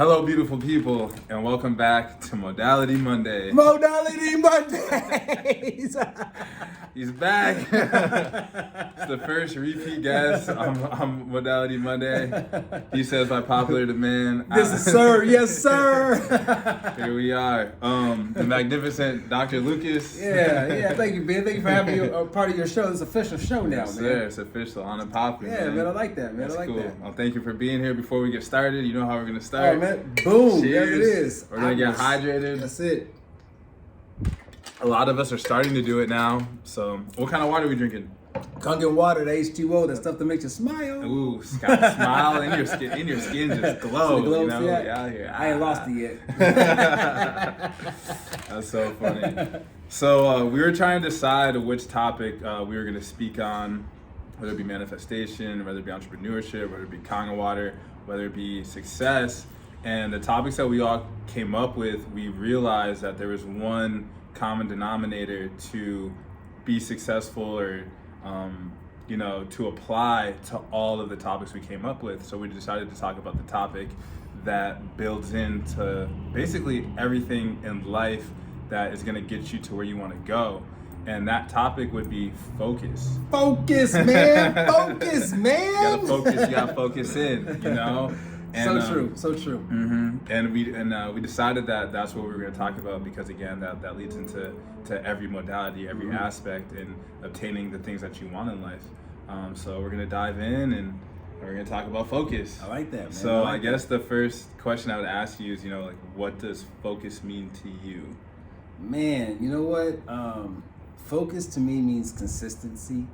Hello, beautiful people, and welcome back to Modality Monday. Modality Mondays! He's back. It's the first repeat guest on Modality Monday. He says by popular demand. Yes, sir. Yes, sir. Here we are. The magnificent Dr. Lucas. Yeah. Thank you, Ben. Thank you for having me a part of your show. It's an official show now, Yes, man. sir. It's official on and popping. Yeah, man. I like that, man. That's I like cool. that. Well, thank you for being here. Before we get started, you know how we're gonna start. Oh, man. Boom. Cheers. There it is. We're gonna get hydrated. That's it. A lot of us are starting to do it now. So, what kind of water are we drinking? Kangen water, the H2O, that stuff that makes you smile. Ooh, got a smile and your skin just glows. Glows, You know, yeah. we out here. I ain't lost it yet. That's so funny. So we were trying to decide which topic we were going to speak on, whether it be manifestation, whether it be entrepreneurship, whether it be Kangen water, whether it be success. And the topics that we all came up with, we realized that there was one common denominator to be successful or to apply to all of the topics we came up with. So we decided to talk about the topic that builds into basically everything in life that is going to get you to where you want to go. And that topic would be focus. Focus, man. Focus, man. You gotta focus. You gotta focus in. You know. And, So true. Mm-hmm. And we decided that that's what we were going to talk about because again that leads into every modality, every aspect in obtaining the things that you want in life. So we're going to dive in and we're going to talk about focus. I like that, man. So I guess the first question I would ask you is, what does focus mean to you? Man, you know what? Focus to me means consistency.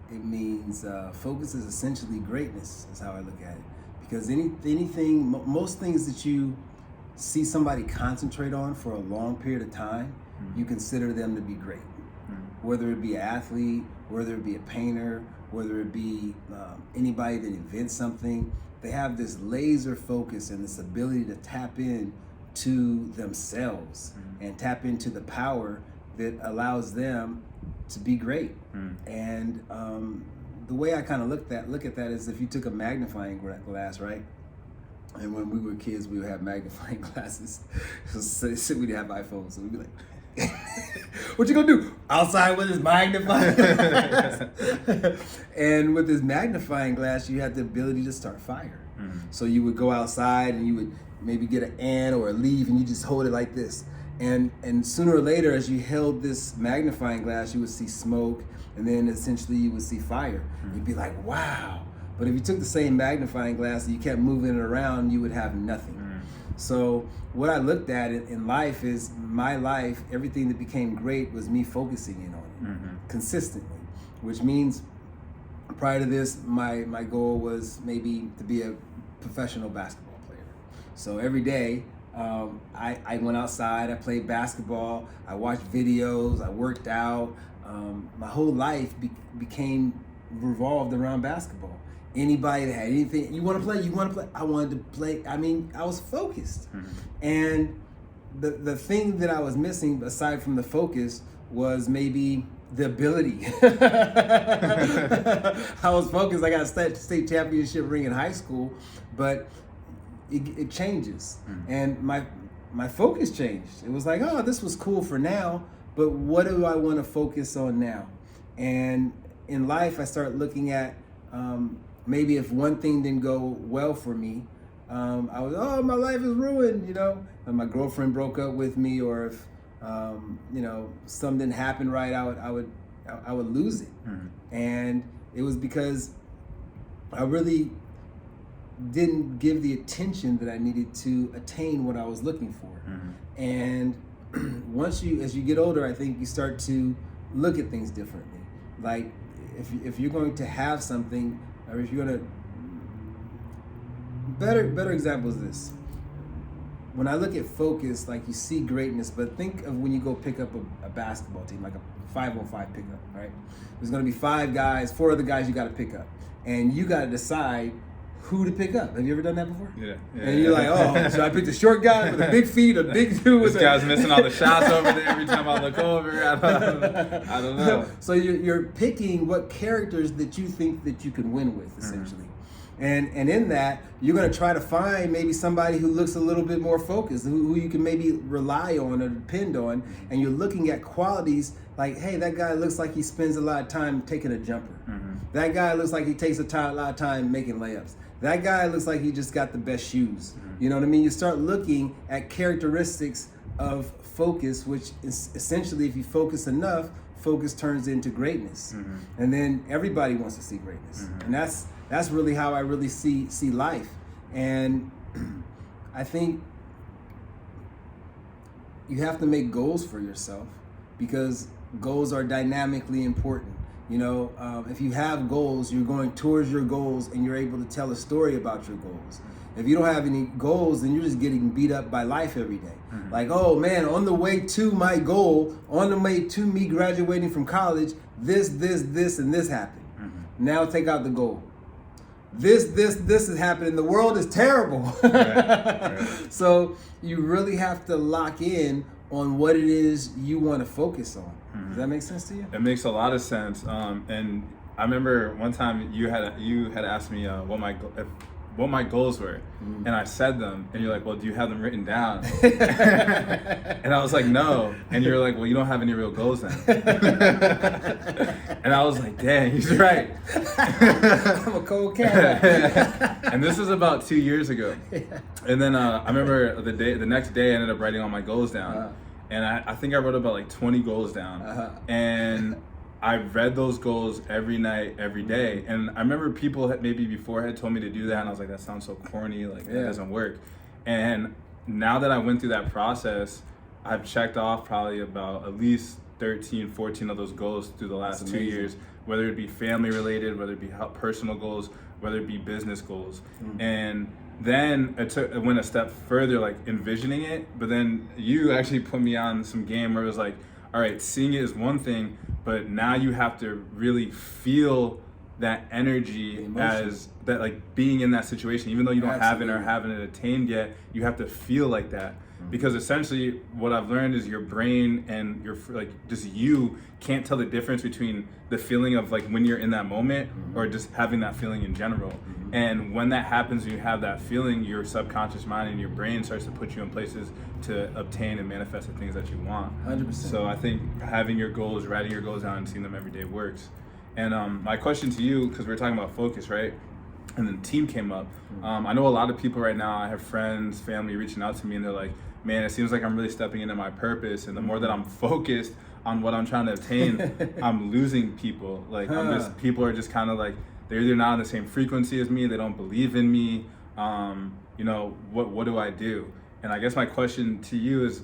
It means focus is essentially greatness, is how I look at it. Because most things that you see somebody concentrate on for a long period of time, you consider them to be great. Whether it be an athlete, whether it be a painter, whether it be anybody that invents something, they have this laser focus and this ability to tap in to themselves and tap into the power that allows them to be great. And the way I kind of look at that is if you took a magnifying glass, right? And when we were kids, we would have magnifying glasses. So we'd have iPhones, so we'd be like, "What you gonna do outside with this magnifying glass?" And with this magnifying glass, you had the ability to start fire. So you would go outside and you would maybe get an ant or a leaf, and you just hold it like this. And sooner or later, as you held this magnifying glass, you would see smoke, and then essentially you would see fire. You'd be like, wow. But if you took the same magnifying glass and you kept moving it around, you would have nothing. So what I looked at in life is my life, everything that became great was me focusing in on it consistently, which means prior to this, my goal was maybe to be a professional basketball player. So every day, I went outside, I played basketball, I watched videos, I worked out. My whole life became revolved around basketball. Anybody that had anything, you want to play? I wanted to play. I mean, I was focused. And the thing that I was missing, aside from the focus, was maybe the ability. I was focused. I got a state championship ring in high school, but it changes. And my focus changed. It was like, oh, this was cool for now, but what do I want to focus on now? And in life, I start looking at maybe if one thing didn't go well for me, I was, oh, my life is ruined, and my girlfriend broke up with me, or if something didn't happen right, I would lose it. And it was because I really didn't give the attention that I needed to attain what I was looking for. And as you get older, I think you start to look at things differently. Like if you're going to have something, or if you're gonna, better example is this. When I look at focus, like you see greatness, but think of when you go pick up a basketball team, like a 5-on-5 pickup, right? There's gonna be 5 guys, 4 other guys you gotta pick up. And you gotta decide who to pick up. Have you ever done that before? Yeah. And you're like, oh, should I pick the short guy with the big feet, or the big dude with This guy's missing all the shots over there every time I look over. I don't know. So you're picking what characters that you think that you can win with, essentially. And in that, you're going to try to find maybe somebody who looks a little bit more focused, who you can maybe rely on or depend on. And you're looking at qualities like, hey, that guy looks like he spends a lot of time taking a jumper. That guy looks like he takes a lot of time making layups. That guy looks like he just got the best shoes. You know what I mean? You start looking at characteristics of focus, which is essentially, if you focus enough, focus turns into greatness. And then everybody wants to see greatness. And that's really how I really see life. And I think you have to make goals for yourself, because goals are dynamically important. You know, if you have goals, you're going towards your goals and you're able to tell a story about your goals. If you don't have any goals, then you're just getting beat up by life every day. Like, oh man, on the way to my goal, on the way to me graduating from college, this, and this happened. Now take out the goal. This is happening. The world is terrible. Right. So you really have to lock in on what it is you want to focus on. Does that make sense to you? It makes a lot of sense. And I remember one time you had asked me what my goals were, and I said them, and you're like, well, do you have them written down? And I was like, no. And you're like, well, you don't have any real goals then. And I was like, dang, he's right. I'm a cold cat. And this was about 2 years ago. And then I remember the next day I ended up writing all my goals down. And I think I wrote about like 20 goals down. And I read those goals every night, every day. And I remember people maybe before had told me to do that, and I was like, that sounds so corny, like that doesn't work. And now that I went through that process, I've checked off probably about at least 13, 14 of those goals through the last 2 years, whether it be family related, whether it be personal goals, whether it be business goals. And then it went a step further, like envisioning it, but then you actually put me on some game where it was like, all right, seeing it is one thing, but now you have to really feel that energy as that, like being in that situation, even though you don't have it or haven't it attained yet, you have to feel like that. Because essentially what I've learned is your brain and your, like, just you can't tell the difference between the feeling of like when you're in that moment or just having that feeling in general. And when that happens and you have that feeling, your subconscious mind and your brain starts to put you in places to obtain and manifest the things that you want. 100%. So I think having your goals, writing your goals down and seeing them every day works. And my question to you, because we're talking about focus, right? And then team came up. I know a lot of people right now, I have friends, family reaching out to me, and they're like, man, it seems like I'm really stepping into my purpose. And the more that I'm focused on what I'm trying to obtain, I'm losing people. Like, people are just kind of like, they're either not on the same frequency as me, they don't believe in me. You know, what do I do? And I guess my question to you is,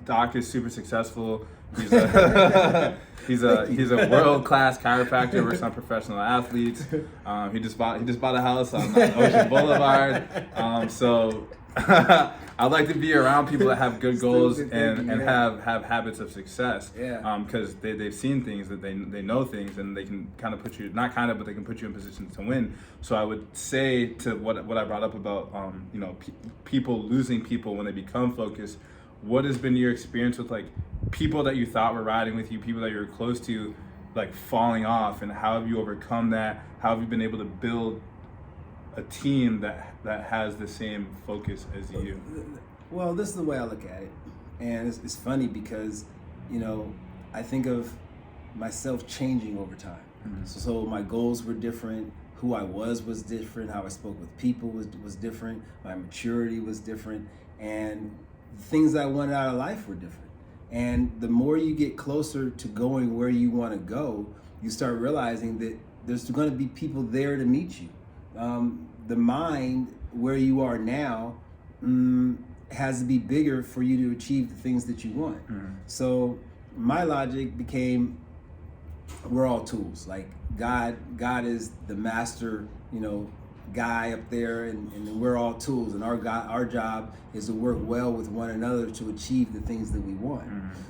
Doc is super successful. He's a he's a world-class chiropractor with some professional athletes. He just bought a house on Ocean Boulevard. So I'd like to be around people that have good goals and have habits of success. Because they've seen things, that they know things, and they can kind of put you, not kind of, but they can put you in positions to win. So I would say to what I brought up about you know, people losing people when they become focused. What has been your experience with like people that you thought were riding with you, people that you were close to, like falling off, and how have you overcome that? How have you been able to build a team that has the same focus as you? Well, this is the way I look at it, and it's funny because, you know, I think of myself changing over time. So my goals were different, who I was different, how I spoke with people was different, my maturity was different, and the things that I wanted out of life were different. And the more you get closer to going where you want to go, you start realizing that there's going to be people there to meet you. The mind where you are now has to be bigger for you to achieve the things that you want. So my logic became, we're all tools. Like God is the master, you know, guy up there, and we're all tools, and our job is to work well with one another to achieve the things that we want.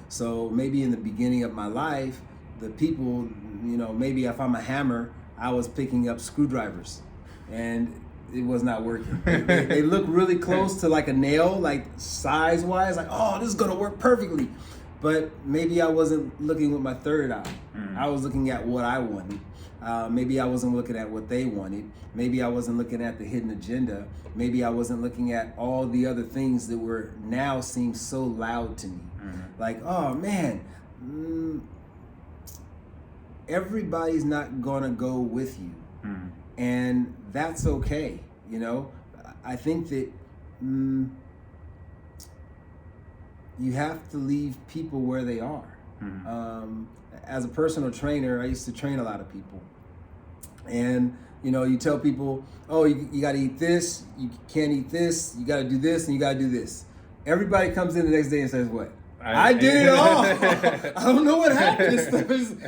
So maybe in the beginning of my life, the people, you know, maybe if I'm a hammer, I was picking up screwdrivers, and it was not working. They look really close to like a nail, like size wise, like, oh, this is gonna work perfectly. but maybe I wasn't looking with my third eye. I was looking at what I wanted. Maybe I wasn't looking at what they wanted. Maybe I wasn't looking at the hidden agenda. Maybe I wasn't looking at all the other things that were now seem so loud to me. Like, oh man, everybody's not gonna go with you. And that's okay, you know? I think that you have to leave people where they are. As a personal trainer, I used to train a lot of people. And, you know, you tell people, oh, you got to eat this, you can't eat this, you got to do this, and you got to do this. Everybody comes in the next day and says, what? I did it all. I don't know what happened.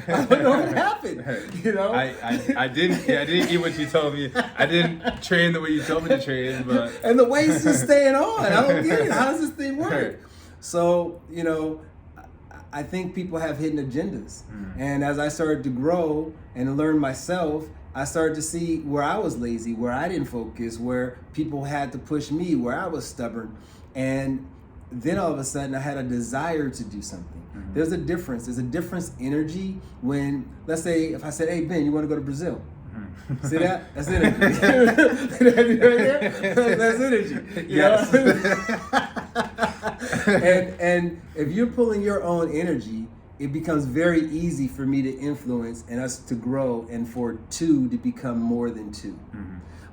I don't know what happened. You know, I didn't eat what you told me. I didn't train the way you told me to train, but and the weight's just staying on. I don't get it. How does this thing work? So, you know, I think people have hidden agendas. And as I started to grow and learn myself, I started to see where I was lazy, where I didn't focus, where people had to push me, where I was stubborn. And then all of a sudden I had a desire to do something. There's a difference. There's a difference energy when, let's say, if I said, hey, Ben, you want to go to Brazil? See that? That's energy. Right there? That's energy. Yes. And if you're pulling your own energy, it becomes very easy for me to influence and us to grow and for two to become more than two.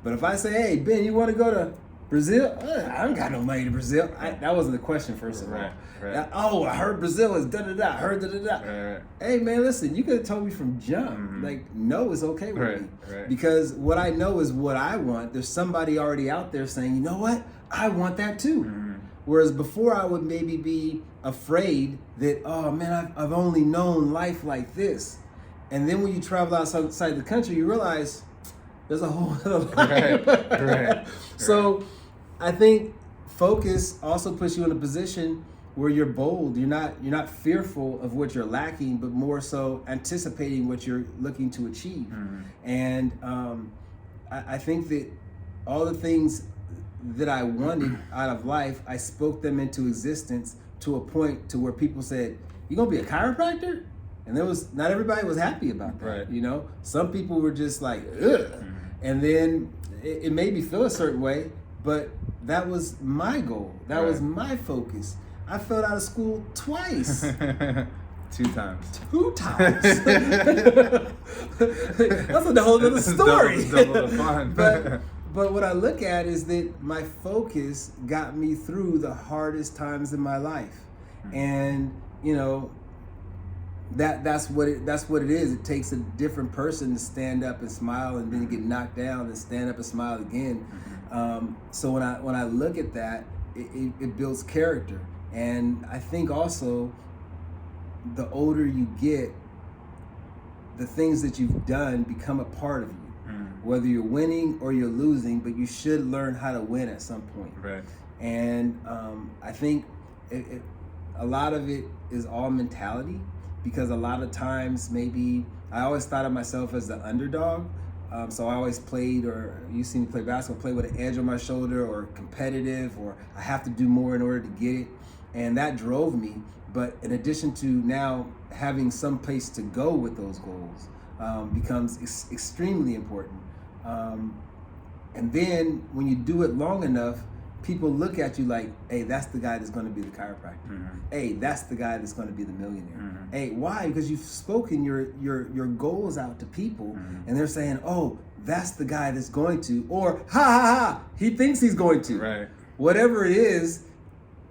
But if I say, hey, Ben, you want to go to Brazil? I don't got no money to Brazil. That wasn't the question, first of all. Right. Oh, I heard Brazil is da-da-da. I heard da-da-da. Right. Hey, man, listen, you could have told me from jump. Like, no, it's okay with me. Right. Because what I know is what I want. There's somebody already out there saying, you know what? I want that too. Whereas before I would maybe be afraid that, oh, man, I've only known life like this. And then when you travel outside the country, you realize there's a whole other life. Right. So I think focus also puts you in a position where you're bold. You're not fearful of what you're lacking, but more so anticipating what you're looking to achieve. And I think that all the things that I wanted out of life, I spoke them into existence to a point to where people said, "You gonna be a chiropractor?" And not everybody was happy about that. Right. You know, some people were just like, ugh. And then it made me feel a certain way, but that was my goal. That was my focus. I failed out of school twice. 2 times. 2 times. That's a whole other story. Double the fun. But what I look at is that my focus got me through the hardest times in my life. And, you know, that's what it is. It takes a different person to stand up and smile and then get knocked down and stand up and smile again. So when I look at that, it builds character. And I think also the older you get, the things that you've done become a part of you. Whether you're winning or you're losing, but you should learn how to win at some point. Right. And I think a lot of it is all mentality, because a lot of times maybe I always thought of myself as the underdog. So I always played, or you see me play basketball, play with an edge on my shoulder, or competitive, or I have to do more in order to get it. And that drove me. But in addition to now having some place to go with those goals becomes extremely important. And then when you do it long enough, people look at you like, hey, that's the guy that's going to be the chiropractor. Hey, that's the guy that's going to be the millionaire. Hey, why? Because you've spoken your goals out to people, and they're saying, oh, that's the guy that's going to, or ha ha ha, he thinks he's going to. Right. Whatever it is,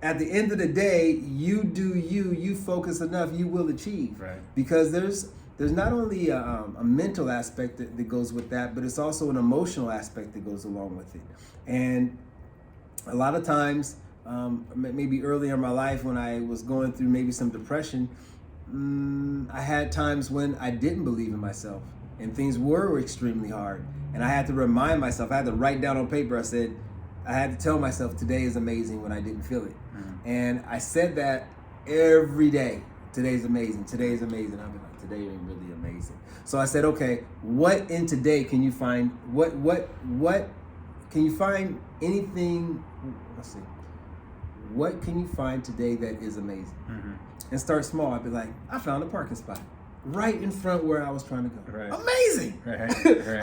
at the end of the day, you do you focus enough, you will achieve. Right. Because there's not only a mental aspect that goes with that, but it's also an emotional aspect that goes along with it. And a lot of times, maybe earlier in my life when I was going through maybe some depression, I had times when I didn't believe in myself and things were extremely hard. And I had to remind myself, I had to write down on paper, I had to tell myself today is amazing when I didn't feel it. And I said that every day. Today's amazing. Today's amazing. I'll be like, today ain't really amazing. So I said, okay, what in today can you find? What can you find anything? Let's see. what can you find today that is amazing? Mm-hmm. And start small. I'd be like, I found a parking spot right in front where I was trying to go. Right. Amazing. Right.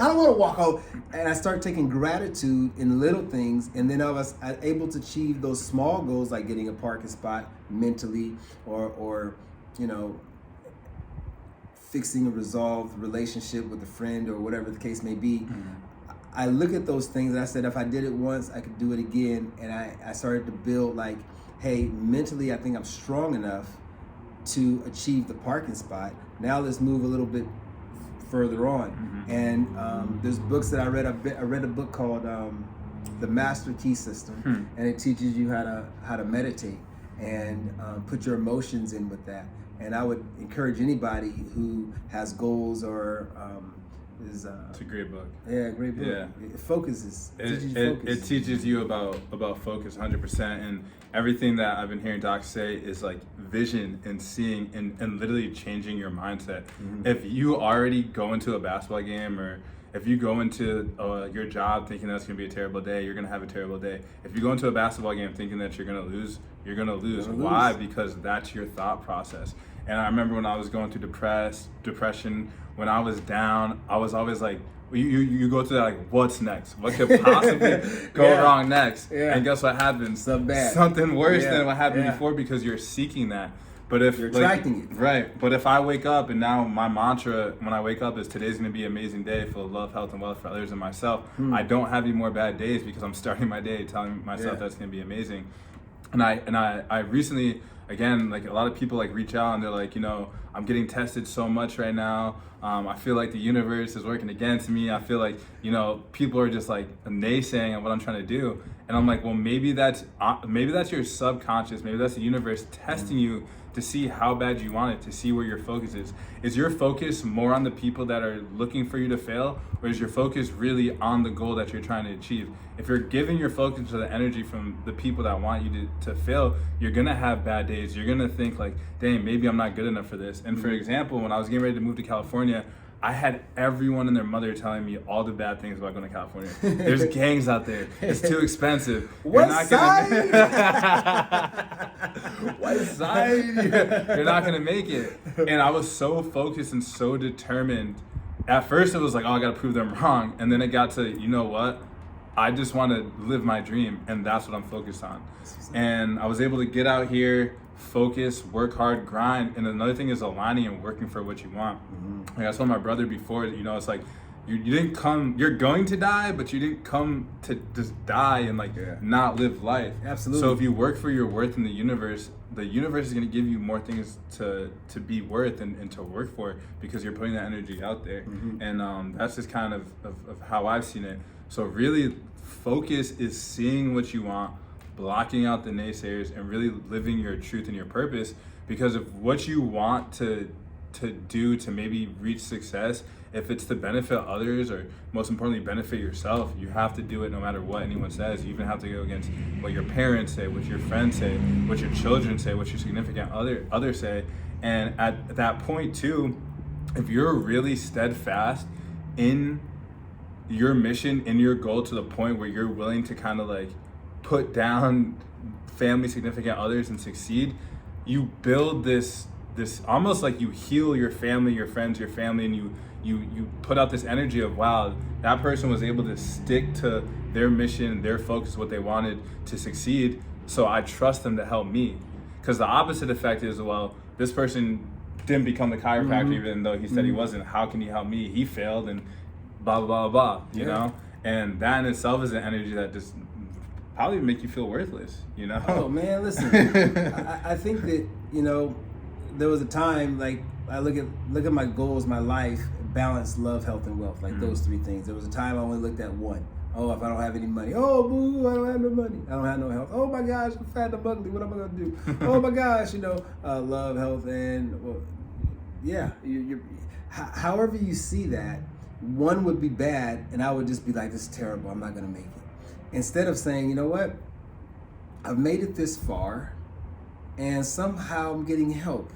I don't want to walk home. And I start taking gratitude in little things, and then I was able to achieve those small goals, like getting a parking spot mentally, or fixing a resolved relationship with a friend, or whatever the case may be. Mm-hmm. I look at those things and I said, if I did it once, I could do it again. And I started to build like, hey, mentally, I think I'm strong enough to achieve the parking spot. Now let's move a little bit further on. Mm-hmm. And there's books that I read. I read a book called The Master Key System, and it teaches you how to meditate and put your emotions in with that. And I would encourage anybody who has goals or it's a great book. Yeah, great book. Yeah. It focuses. It teaches you about focus 100%, and everything that I've been hearing Doc say is like vision and seeing and literally changing your mindset. Mm-hmm. If you already go into a basketball game, or if you go into your job thinking that's going to be a terrible day, you're going to have a terrible day. If you go into a basketball game thinking that you're going to lose, you're going to lose. Why? Because that's your thought process. And I remember when I was going through depression, when I was down, I was always like, you go through that like, what's next? What could possibly go wrong next? Yeah. And guess what happens? Something worse than what happened before, because you're seeking that. But if you're attracting it. Right. But if I wake up and now my mantra when I wake up is today's going to be an amazing day full of love, health, and wealth for others and myself, I don't have any more bad days because I'm starting my day telling myself that's going to be amazing. And I recently, again, like a lot of people like reach out and they're like, I'm getting tested so much right now. I feel like the universe is working against me. I feel like, people are just like naysaying at what I'm trying to do. And I'm like, well, maybe that's your subconscious. Maybe that's the universe testing you to see how bad you want it, to see where your focus is. Is your focus more on the people that are looking for you to fail, or is your focus really on the goal that you're trying to achieve? If you're giving your focus to the energy from the people that want you to fail, you're gonna have bad days. You're gonna think like, dang, maybe I'm not good enough for this. And for example, when I was getting ready to move to California, I had everyone and their mother telling me all the bad things about going to California. There's gangs out there. It's too expensive. What side? What side? You're not going to make it. And I was so focused and so determined. At first it was like, oh, I got to prove them wrong. And then it got to, you know what? I just want to live my dream, and that's what I'm focused on. And I was able to get out here, focus, work hard, grind. And another thing is aligning and working for what you want. Mm-hmm. Like I told my brother before, it's like you didn't come, you're going to die, but you didn't come to just die and not live life. Absolutely. So if you work for your worth in the universe is going to give you more things to be worth and to work for, because you're putting that energy out there. Mm-hmm. And that's just kind of how I've seen it. So really, focus is seeing what you want, blocking out the naysayers, and really living your truth and your purpose. Because of what you want to do to maybe reach success, if it's to benefit others, or most importantly benefit yourself, you have to do it no matter what anyone says. You even have to go against what your parents say, what your friends say, what your children say, what your significant others say. And at that point too, if you're really steadfast in your mission, in your goal, to the point where you're willing to kind of like put down family, significant others, and succeed, you build this almost like you heal your family, your friends, your family, and you put out this energy of, wow, that person was able to stick to their mission, their focus, what they wanted to succeed, so I trust them to help me. Because the opposite effect is, well, this person didn't become the chiropractor even though he said he wasn't. How can he help me? He failed, and blah, blah, blah, you know? And that in itself is an energy that just probably make you feel worthless, Oh man, listen, I think that, there was a time, like, I look at my goals, my life, balance, love, health, and wealth, like those three things. There was a time I only looked at one. Oh, if I don't have any money. Oh, boo, I don't have no money. I don't have no health. Oh my gosh, I'm fat and ugly. What am I gonna do? Oh my gosh, love, health, and however you see that, one would be bad, and I would just be like, this is terrible. I'm not gonna make it. Instead of saying, you know what, I've made it this far, and somehow I'm getting help.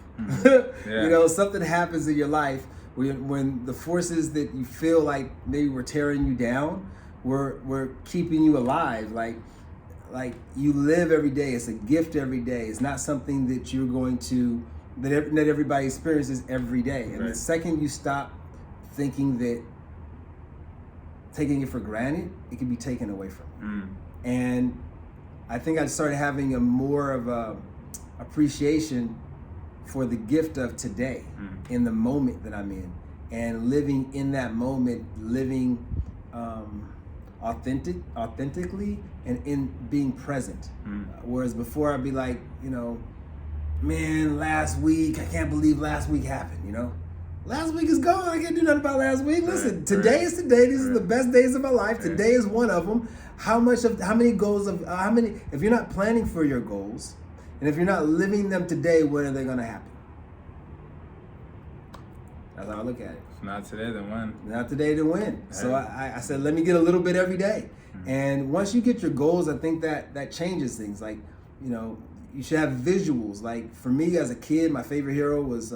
Something happens in your life when the forces that you feel like maybe were tearing you down were keeping you alive. Like like you live every day. It's a gift every day. It's not something that you're going to that everybody experiences every day. And the second you stop thinking that taking it for granted, it can be taken away from you. And I think I started having a more of a appreciation for the gift of today, in the moment that I'm in, and living in that moment, living authentically, and in being present. Whereas before I'd be like, man, last week, I can't believe last week happened, Last week is gone. I can't do nothing about last week. Listen, today is today. These are the best days of my life. Today is one of them. How many goals if you're not planning for your goals, and if you're not living them today, when are they going to happen? That's how I look at it. If not today, then when? Not today, then when? So I said, let me get a little bit every day. And once you get your goals, I think that changes things. Like, you should have visuals. Like for me as a kid, my favorite hero was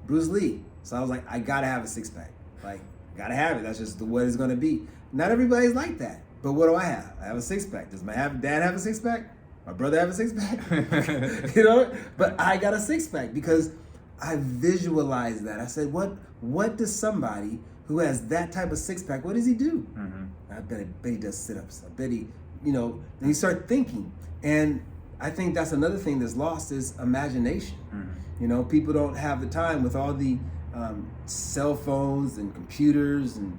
Bruce Lee. So I was like, I gotta have a six-pack. Like, gotta have it. That's just the way it's gonna be. Not everybody's like that. But what do I have? I have a six-pack. Does my dad have a six-pack? My brother have a six-pack? But I got a six-pack because I visualized that. I said, what does somebody who has that type of six-pack, what does he do? I bet he does sit-ups. I bet he, then you start thinking. And I think that's another thing that's lost is imagination. People don't have the time with all the cell phones and computers and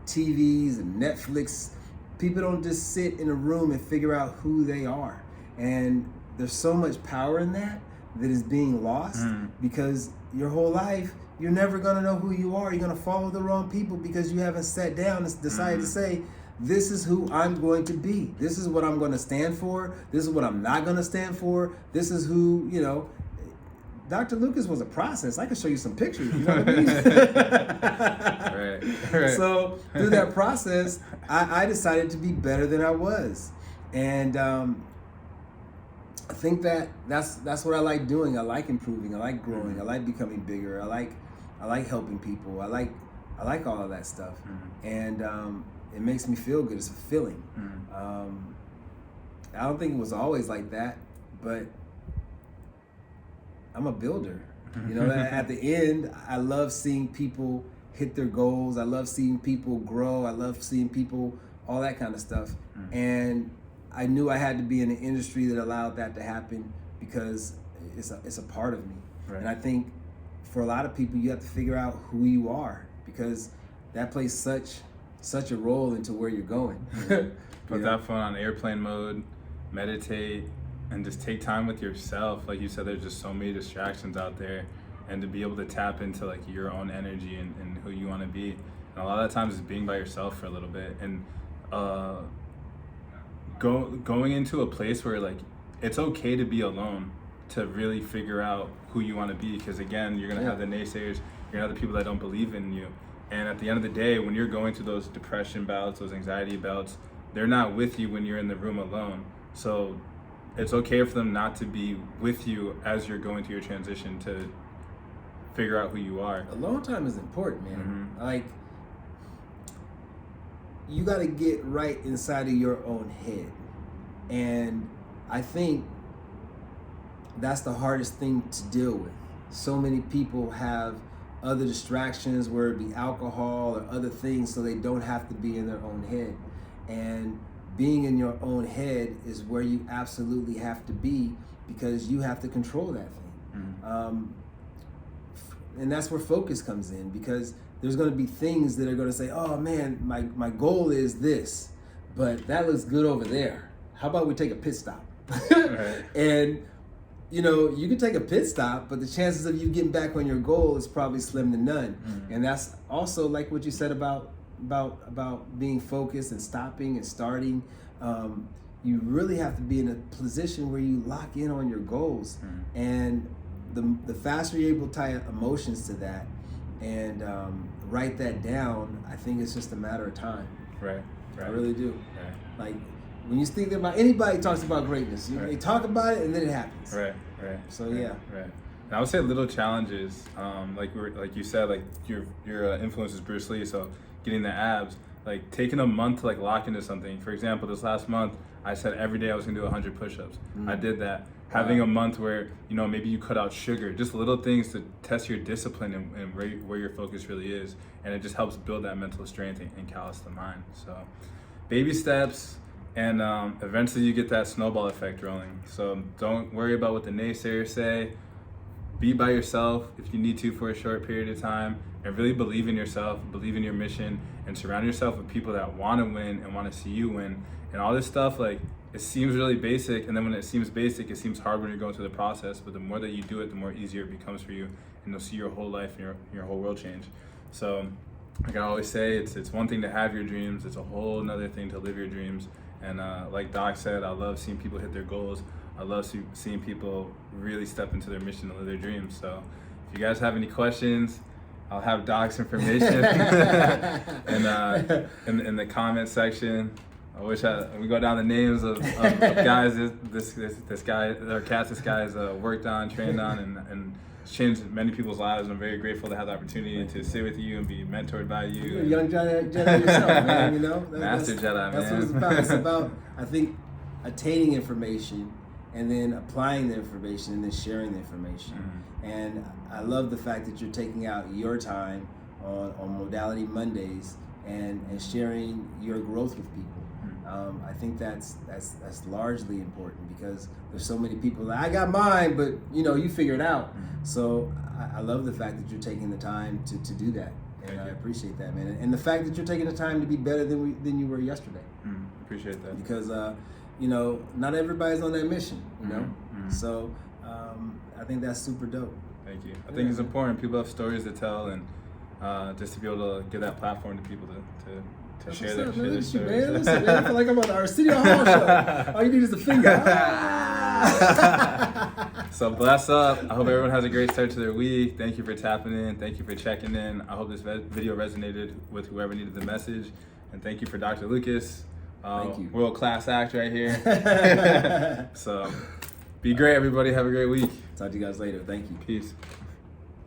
TVs and Netflix. People don't just sit in a room and figure out who they are. And there's so much power in that is being lost because your whole life, you're never going to know who you are. You're going to follow the wrong people because you haven't sat down and decided to say, this is who I'm going to be. This is what I'm going to stand for. This is what I'm not going to stand for. This is who, Dr. Lucas was a process. I can show you some pictures. You know what I mean? Right. So through that process, I decided to be better than I was, and I think that's what I like doing. I like improving. I like growing. I like becoming bigger. I like helping people. I like all of that stuff, and it makes me feel good. It's fulfilling. I don't think it was always like that, but I'm a builder. At the end, I love seeing people hit their goals. I love seeing people grow. I love seeing people, all that kind of stuff. And I knew I had to be in an industry that allowed that to happen because it's a part of me. And I think for a lot of people, you have to figure out who you are because that plays such a role into where you're going. Put that phone on airplane mode, meditate, and just take time with yourself. Like you said, there's just so many distractions out there, and to be able to tap into like your own energy and who you want to be. And a lot of the times it's being by yourself for a little bit, and going into a place where like it's okay to be alone, to really figure out who you want to be. Because again, you're gonna have the naysayers, you're gonna have the people that don't believe in you. And at the end of the day, when you're going through those depression bouts, those anxiety bouts, they're not with you when you're in the room alone. So it's okay for them not to be with you as you're going through your transition to figure out who you are. Alone time is important, man. Like, you got to get right inside of your own head. And I think that's the hardest thing to deal with. So many people have other distractions, whether it be alcohol or other things, so they don't have to be in their own head. And being in your own head is where you absolutely have to be because you have to control that thing. And that's where focus comes in because there's going to be things that are going to say, oh man, my goal is this, but that looks good over there. How about we take a pit stop? And you can take a pit stop, but the chances of you getting back on your goal is probably slim to none. And that's also like what you said about being focused and stopping and starting. You really have to be in a position where you lock in on your goals, and the faster you're able to tie emotions to that and write that down, I think it's just a matter of time. Right. I really do. Like when you think about anybody talks about greatness, they talk about it and then it happens. Right. So yeah. And I would say little challenges, like you said, like your influence is Bruce Lee, so getting the abs. like taking a month to like lock into something. For example, this last month, I said every day I was gonna do 100 push-ups. I did that. Having a month where, you know, maybe you cut out sugar, just little things to test your discipline and where your focus really is. And it just helps build that mental strength and callous the mind. So baby steps, and eventually you get that snowball effect rolling. So don't worry about what the naysayers say. Be by yourself if you need to for a short period of time, and really believe in yourself, believe in your mission, and surround yourself with people that want to win and want to see you win. And all this stuff, like, it seems really basic, and then when it seems basic, it seems hard when you're going through the process. But the more that you do it, the more easier it becomes for you, and you'll see your whole life and your whole world change. So, like I always say, it's one thing to have your dreams; it's a whole another thing to live your dreams. And like Doc said, I love seeing people hit their goals. I love seeing people really step into their mission and live their dreams. So if you guys have any questions, I'll have Doc's information in the comment section. I wish we go down the names of guys this guy or cats this guy has worked on, trained on, and changed many people's lives. I'm very grateful to have the opportunity to sit with you and be mentored by you. You're a young Jedi yourself, man. You know, Master Jedi, man. That's what it's about. It's about, I think, attaining information and then applying the information and then sharing the information. And I love the fact that you're taking out your time on Modality Mondays and sharing your growth with people. I think that's largely important because there's so many people that I got mine, but you know, you figure it out. So I love the fact that you're taking the time to do that, and I appreciate that, man. And the fact that you're taking the time to be better than you were yesterday. Appreciate that. Because you know, not everybody's on that mission, you know. So I think that's super dope. Thank you. I think it's important. People have stories to tell, and just to be able to give that platform to people to share their stories. Man. Listen, man, I feel like I'm on our City Hall show. All you need is a finger. So bless up. I hope everyone has a great start to their week. Thank you for tapping in. Thank you for checking in. I hope this video resonated with whoever needed the message. And thank you for Dr. Lucas. Thank you. World-class act right here. So be great, everybody. Have a great week. Talk to you guys later. Thank you. Peace.